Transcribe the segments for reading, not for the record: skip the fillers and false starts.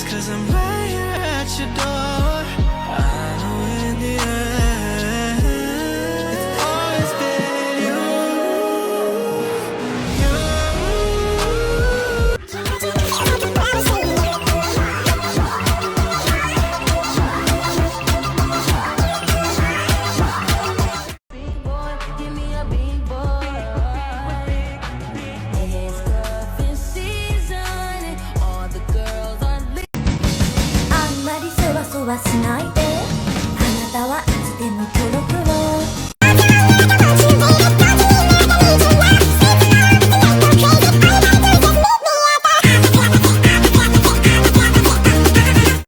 'cause I'm right here at your door. I know in the end it's always been you. Big boy, give me a big boy. It's cuffing season and all the girls are lit. あんまりそわそわしないで。あなたはいつでもコロコロ。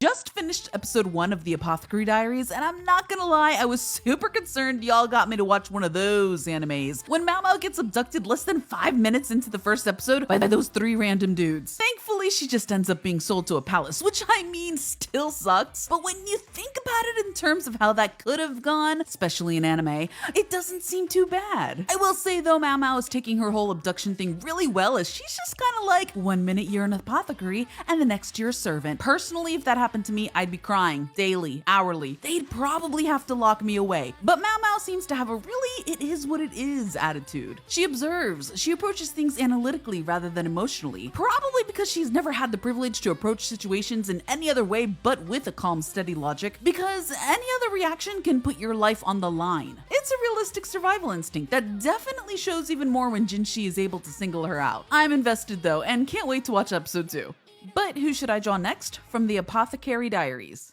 Just finished episode 1 of the Apothecary Diaries, and I'm not gonna lie, I was super concerned y'all got me to watch one of those animes. When Maomao gets abducted less than 5 minutes into the first episode by those 3 random dudes. Thankfully, she just ends up being sold to a palace, which I mean still sucks, but when you think about it in terms of how that could have gone, especially in anime, it doesn't seem too bad. I will say though, Maomao is taking her whole abduction thing really well, as she's just kind of like, 1 minute you're an apothecary, and the next you're a servant. Personally, if that happened to me, I'd be crying daily, hourly. They'd probably have to lock me away. But Maomao seems to have a really it is what it is attitude. She observes, she approaches things analytically rather than emotionally, probably because she's never had the privilege to approach situations in any other way but with a calm, steady logic, because any other reaction can put your life on the line. It's a realistic survival instinct that definitely shows even more when Jinshi is able to single her out. I'm invested though, and can't wait to watch episode 2. But who should I draw next from the Apothecary Diaries?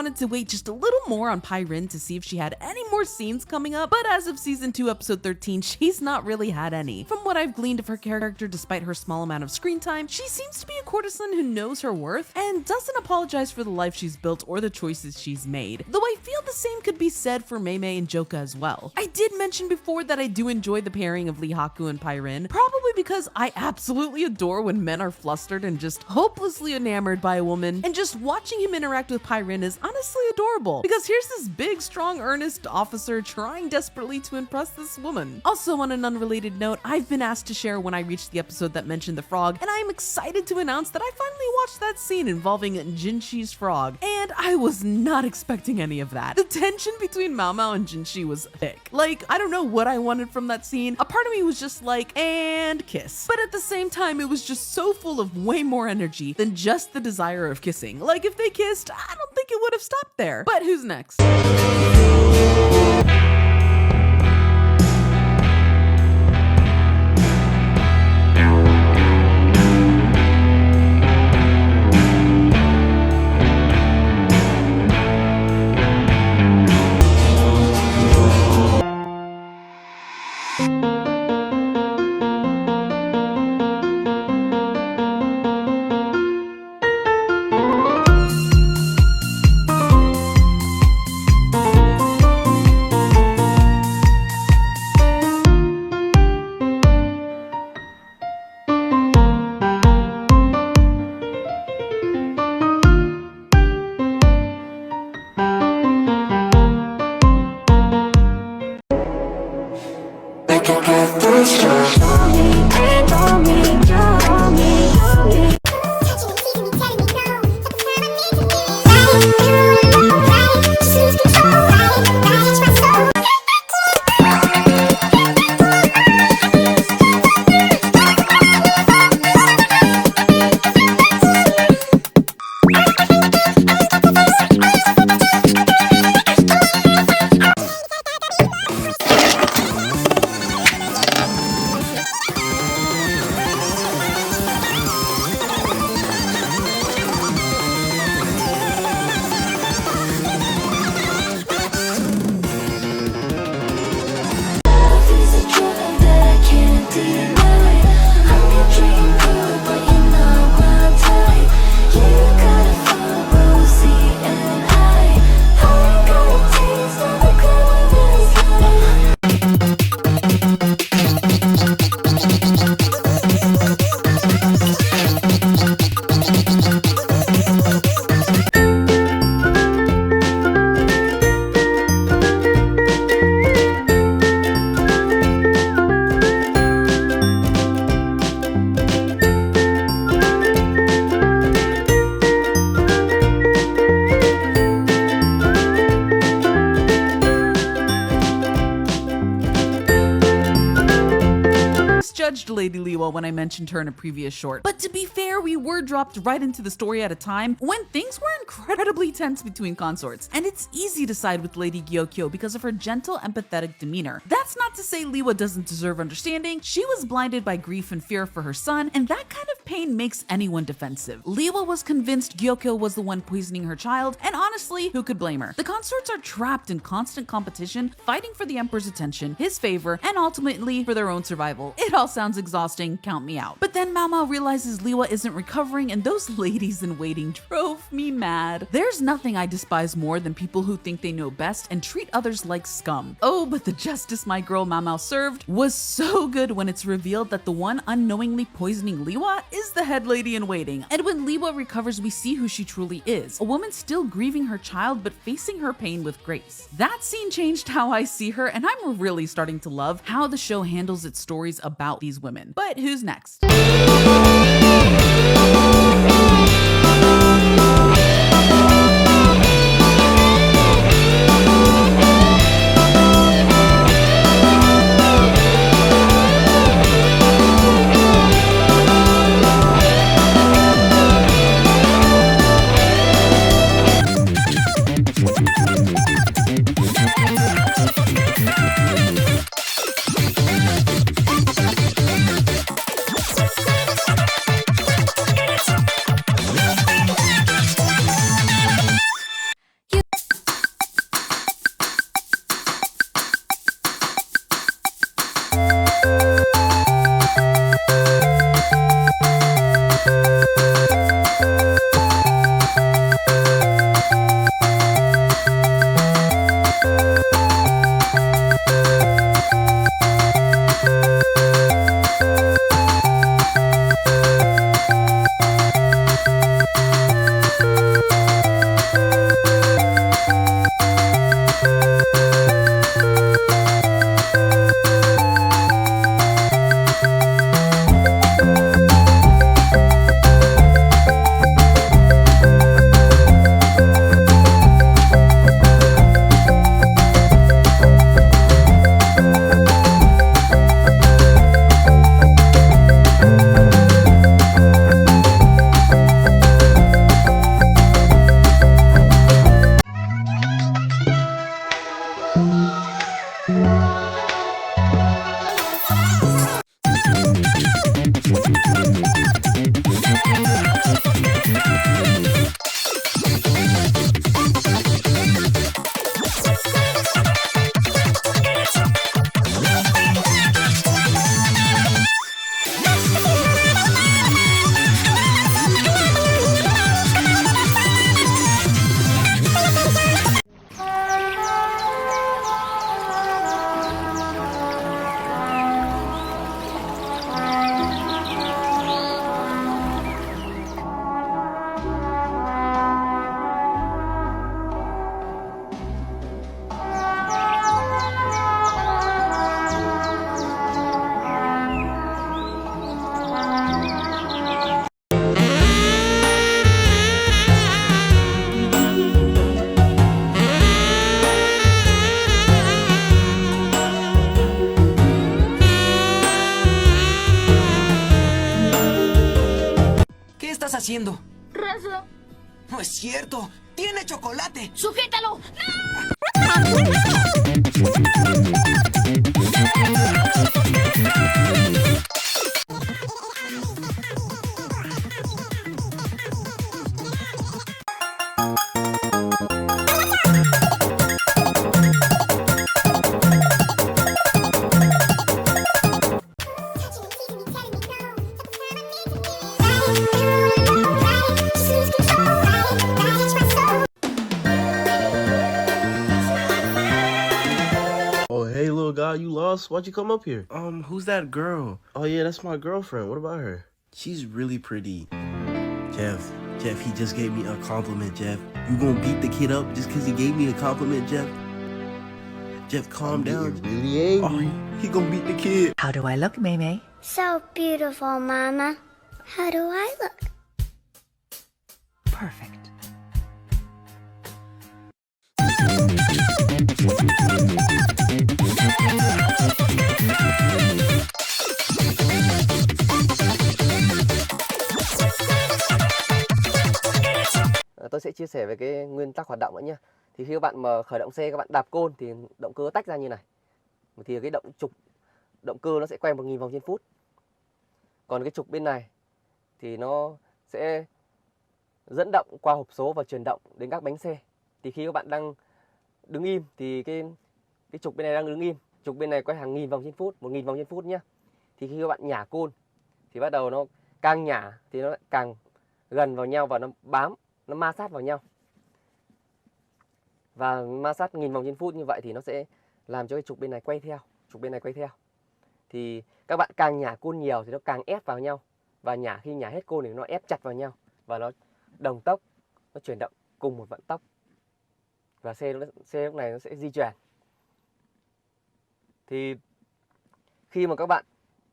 wanted to wait just a little more on Pyrin to see if she had any more scenes coming up, but as of season 2 episode 13, she's not really had any. From what I've gleaned of her character, despite her small amount of screen time, she seems to be a courtesan who knows her worth and doesn't apologize for the life she's built or the choices she's made, though I feel the same could be said for Maomao and Joka as well. I did mention before that I do enjoy the pairing of Lee Haku and Pyrin, probably because I absolutely adore when men are flustered and just hopelessly enamored by a woman, and just watching him interact with Pyrin is honestly adorable, because here's this big, strong, earnest officer trying desperately to impress this woman. Also, on an unrelated note, I've been asked to share when I reached the episode that mentioned the frog, and I'm excited to announce that I finally watched that scene involving Jinshi's frog, and I was not expecting any of that. The tension between Maomao and Jinshi was thick. Like, I don't know what I wanted from that scene. A part of me was just like, and kiss. But at the same time, it was just so full of way more energy than just the desire of kissing. Like, if they kissed, I don't think it would have stopped there. But who's next? Judged Lady Liwa when I mentioned her in a previous short. But to be fair, we were dropped right into the story at a time when things were incredibly tense between consorts, and it's easy to side with Lady Gyokyo because of her gentle, empathetic demeanor. That's not to say Liwa doesn't deserve understanding. She was blinded by grief and fear for her son, and that kind of pain makes anyone defensive. Liwa was convinced Gyokyo was the one poisoning her child, and honestly, who could blame her? The consorts are trapped in constant competition, fighting for the Emperor's attention, his favor, and ultimately for their own survival. It all sounds exhausting, count me out. But then Maomao realizes Liwa isn't recovering, and those ladies in waiting drove me mad. There's nothing I despise more than people who think they know best and treat others like scum. Oh, but the justice my girl Maomao served was so good when it's revealed that the one unknowingly poisoning Liwa is the head lady in waiting. And when Liwa recovers, we see who she truly is, a woman still grieving her child but facing her pain with grace. That scene changed how I see her, and I'm really starting to love how the show handles its stories about these women. But who's next? haciendo? Raza, No es cierto. ¡Tiene chocolate! ¡sujétalo! Oh, hey, little guy, you lost? Why'd you come up here? Who's that girl? Oh, yeah, that's my girlfriend. What about her? She's really pretty. Jeff, he just gave me a compliment, Jeff. You gonna beat the kid up just because he gave me a compliment, Jeff? Jeff, calm down. Really angry. Oh, he gonna beat the kid. How do I look, Maymay? So beautiful, Mama. How do I look? Perfect. Tôi sẽ chia sẻ về cái nguyên tắc hoạt động nữa nhé. Thì khi các bạn mà khởi động xe, các bạn đạp côn thì động cơ tách ra như này. Thì cái động cơ nó sẽ quay 1000 vòng trên phút. Còn cái trục bên này thì nó sẽ dẫn động qua hộp số và truyền động đến các bánh xe. Thì khi các bạn đang đứng im thì cái trục bên này đang đứng im, trục bên này quay hàng 1000 vòng trên phút, 1000 vòng trên phút nhé. Thì khi các bạn nhả côn thì bắt đầu nó càng nhả thì nó lại càng gần vào nhau và nó bám, nó ma sát vào nhau. Và ma sát 1000 vòng trên phút như vậy thì nó sẽ làm cho cái trục bên này quay theo, trục bên này quay theo. Thì các bạn càng nhả côn nhiều thì nó càng ép vào nhau. Và khi nhả hết côn thì nó ép chặt vào nhau. Và nó đồng tốc, nó chuyển động cùng một vận tốc. Và xe lúc này nó sẽ di chuyển. Thì khi mà các bạn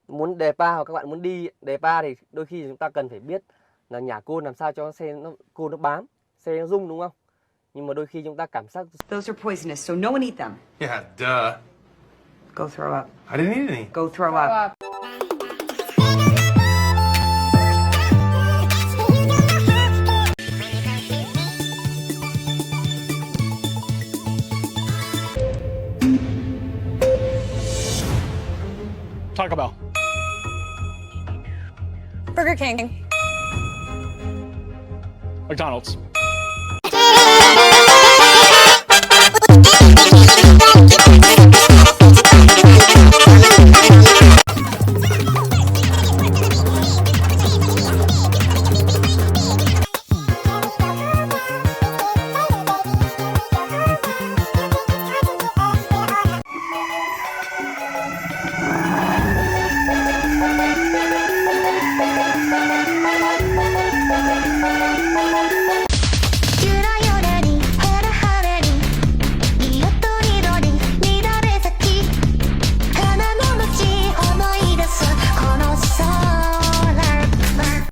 muốn đề pa hoặc các bạn muốn đi đề pa thì đôi khi chúng ta cần phải biết là nhả côn làm sao cho côn nó bám, xe nó rung, đúng không? Nhưng mà đôi khi chúng ta cảm giác Those are poisonous, so no one eat them. Yeah, duh. Go throw up. I didn't eat any. Go throw up. Taco Bell. Burger King. McDonald's.